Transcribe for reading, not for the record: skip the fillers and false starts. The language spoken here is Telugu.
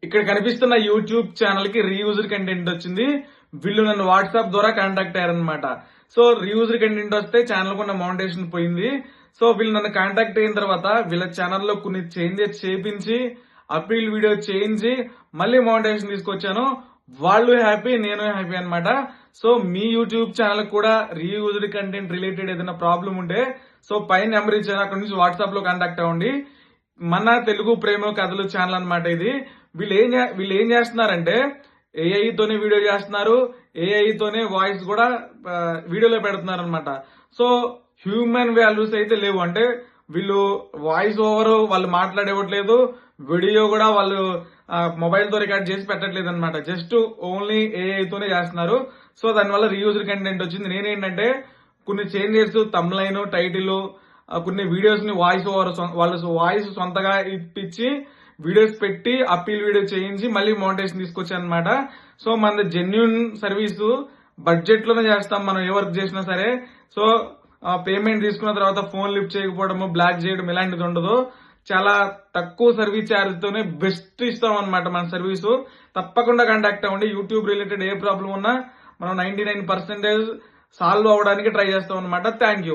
ఇక్కడ కనిపిస్తున్న యూట్యూబ్ ఛానల్ కి రీయూజర్ కంటెంట్ వచ్చింది. వీళ్ళు నన్ను వాట్సాప్ ద్వారా కాంటాక్ట్ అయ్యారనమాట. సో రీయూజర్ కంటెంట్ వస్తే ఛానల్ కున్న మౌంటేషన్ పోయింది. సో వీళ్ళు నన్ను కాంటాక్ట్ అయిన తర్వాత వీళ్ళ ఛానల్లో కొన్ని చేంజెస్ చేపించి అప్పీల్ వీడియో చేయించి మళ్ళీ మౌంటేషన్ తీసుకొచ్చాను. వాళ్ళు హ్యాపీ, నేను హ్యాపీ అనమాట. సో మీ యూట్యూబ్ ఛానల్ కూడా రీయూజ్డ్ కంటెంట్ రిలేటెడ్ ఏదైనా ప్రాబ్లం ఉంటే సో పైన నెంబర్ ఇచ్చాను, అక్కడ నుంచి వాట్సాప్ లో కాంటాక్ట్ అవ్వండి. మన తెలుగు ప్రేమ కథలు ఛానల్ అనమాట ఇది. వీళ్ళు ఏం చేస్తున్నారంటే ఏఐ తోనే వీడియో చేస్తున్నారు, ఏఐ తోనే వాయిస్ కూడా వీడియోలో పెడుతున్నారు అనమాట. సో హ్యూమన్ వాల్యూస్ అయితే లేవు. అంటే వీళ్ళు వాయిస్ ఓవర్ వాళ్ళు మాట్లాడేవట్లేదు, వీడియో కూడా వాళ్ళు మొబైల్ తో రికార్డ్ చేసి పెట్టట్లేదు అనమాట. జస్ట్ ఓన్లీ ఏఐ తోనే చేస్తున్నారు. సో దానివల్ల రీయూజర్ కంటెంట్ వచ్చింది. నేనేంటంటే కొన్ని చేంజెస్, తమ్లైన్, టైటిల్, కొన్ని వీడియోస్ ని వాయిస్ ఓవర్ వాళ్ళ వాయిస్ సొంతగా ఇప్పించి వీడియోస్ పెట్టి అప్పీల్ వీడియో చేయించి మళ్ళీ మౌంటేషన్ తీసుకొచ్చాను అనమాట. సో మనది జెన్యున్ సర్వీస్, బడ్జెట్ లోనే చేస్తాం మనం ఏ వర్క్ చేసినా సరే. సో పేమెంట్ తీసుకున్న తర్వాత ఫోన్ లిఫ్ట్ చేయకపోవడము, బ్లాక్ చేయడం ఇలాంటిది ఉండదు. చాలా తక్కువ సర్వీస్ ఛార్జ్ తోనే బెస్ట్ ఇస్తాం అనమాట మన సర్వీసు. తప్పకుండా కాంటాక్ట్ అవ్వండి. యూట్యూబ్ రిలేటెడ్ ఏ ప్రాబ్లం ఉన్నా మనం 99% సాల్వ్ అవడానికి ట్రై చేస్తాం అనమాట. Thank you.